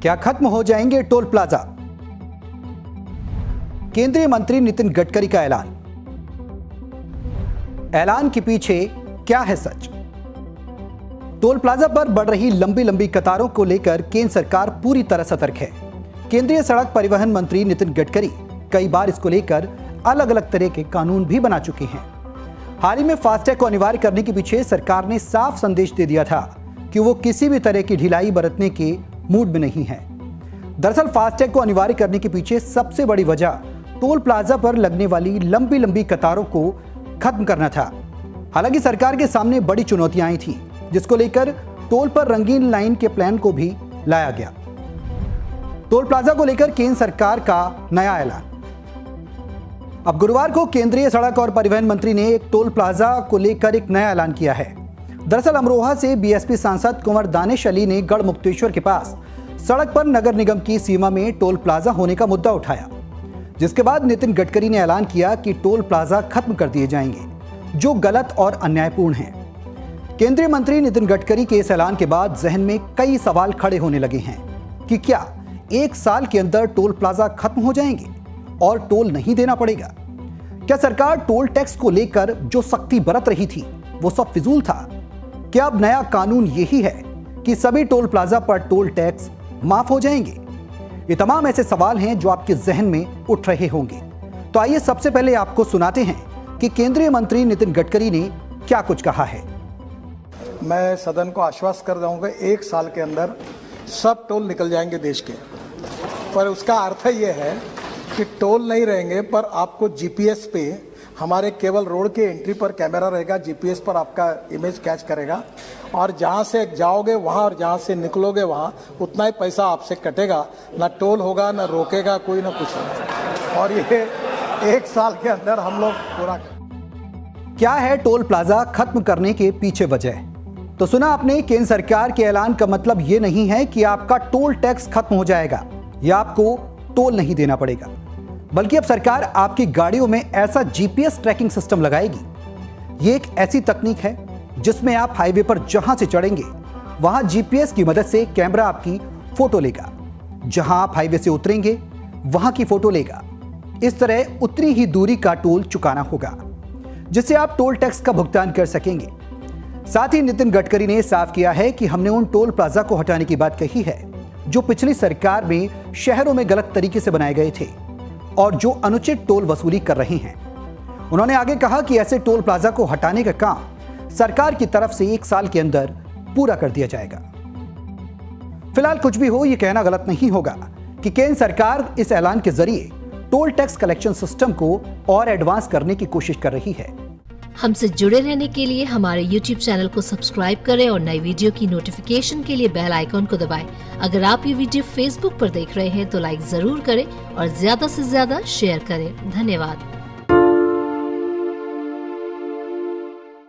क्या खत्म हो जाएंगे टोल प्लाजा? केंद्रीय मंत्री नितिन गडकरी का ऐलान के पीछे क्या है सच? टोल प्लाजा पर बढ़ रही लंबी लंबी कतारों को लेकर केंद्र सरकार पूरी तरह सतर्क है। केंद्रीय सड़क परिवहन मंत्री नितिन गडकरी कई बार इसको लेकर अलग अलग तरह के कानून भी बना चुके हैं। हाल ही में फास्टैग को अनिवार्य करने के पीछे सरकार ने साफ संदेश दे दिया था कि वो किसी भी तरह की ढिलाई बरतने के मूड में नहीं है। दरअसल फास्टैग को अनिवार्य करने के पीछे सबसे बड़ी वजह टोल प्लाजा पर लगने वाली लंबी लंबी कतारों को खत्म करना था। हालांकि सरकार के सामने बड़ी चुनौतियां आई थी, जिसको लेकर टोल पर रंगीन लाइन के प्लान को भी लाया गया। टोल प्लाजा को लेकर केंद्र सरकार का नया ऐलान। अब गुरुवार को केंद्रीय सड़क और परिवहन मंत्री ने एक टोल प्लाजा को लेकर एक नया ऐलान किया है। दरअसल अमरोहा से बीएसपी सांसद कुंवर दानिश अली ने गढ़मुक्तेश्वर के पास सड़क पर नगर निगम की सीमा में टोल प्लाजा होने का मुद्दा उठाया, जिसके बाद नितिन गडकरी ने ऐलान किया कि टोल प्लाजा खत्म कर दिए जाएंगे, जो गलत और अन्यायपूर्ण है। केंद्रीय मंत्री नितिन गडकरी के इस ऐलान के बाद जहन में कई सवाल खड़े होने लगे हैं कि क्या 1 साल के अंदर टोल प्लाजा खत्म हो जाएंगे और टोल नहीं देना पड़ेगा? क्या सरकार टोल टैक्स को लेकर जो सख्ती बरत रही थी वो सब फिजूल था? क्या अब नया कानून यही है कि सभी टोल प्लाजा पर टोल टैक्स माफ हो जाएंगे? ये तमाम ऐसे सवाल हैं जो आपके जहन में उठ रहे होंगे। तो आइए सबसे पहले आपको सुनाते हैं कि केंद्रीय मंत्री नितिन गडकरी ने क्या कुछ कहा है। मैं सदन को आश्वस्त कर दूंगा 1 साल के अंदर सब टोल निकल जाएंगे देश के। पर उसका अर्थ ये है कि टोल नहीं रहेंगे, पर आपको जीपीएस पे हमारे केवल रोड के एंट्री पर कैमरा रहेगा, जीपीएस पर आपका इमेज कैच करेगा और जहां से जाओगे वहां और जहां से निकलोगे वहां उतना ही पैसा आपसे कटेगा। ना टोल होगा, ना रोकेगा कोई, ना कुछ नहीं। और ये 1 साल के अंदर हम लोग पूरा। क्या है टोल प्लाजा खत्म करने के पीछे वजह? तो सुना आपने, केंद्र सरकार के ऐलान का मतलब ये नहीं है कि आपका टोल टैक्स खत्म हो जाएगा या आपको टोल नहीं देना पड़ेगा, बल्कि अब सरकार आपकी गाड़ियों में ऐसा जीपीएस ट्रैकिंग सिस्टम लगाएगी। ये एक ऐसी तकनीक है जिसमें आप हाईवे पर जहां से चढ़ेंगे वहां जीपीएस की मदद से कैमरा आपकी फोटो लेगा, जहां आप हाईवे से उतरेंगे वहां की फोटो लेगा। इस तरह उतनी ही दूरी का टोल चुकाना होगा, जिससे आप टोल टैक्स का भुगतान कर सकेंगे। साथ ही नितिन गडकरी ने साफ किया है कि हमने उन टोल प्लाजा को हटाने की बात कही है जो पिछली सरकार में शहरों में गलत तरीके से बनाए गए थे और जो अनुचित टोल वसूली कर रहे हैं। उन्होंने आगे कहा कि ऐसे टोल प्लाजा को हटाने का काम सरकार की तरफ से 1 साल के अंदर पूरा कर दिया जाएगा। फिलहाल कुछ भी हो, यह कहना गलत नहीं होगा कि केंद्र सरकार इस ऐलान के जरिए टोल टैक्स कलेक्शन सिस्टम को और एडवांस करने की कोशिश कर रही है। हमसे जुड़े रहने के लिए हमारे YouTube चैनल को सब्सक्राइब करें और नई वीडियो की नोटिफिकेशन के लिए बेल आइकॉन को दबाएं। अगर आप ये वीडियो Facebook पर देख रहे हैं तो लाइक जरूर करें और ज्यादा से ज्यादा शेयर करें। धन्यवाद।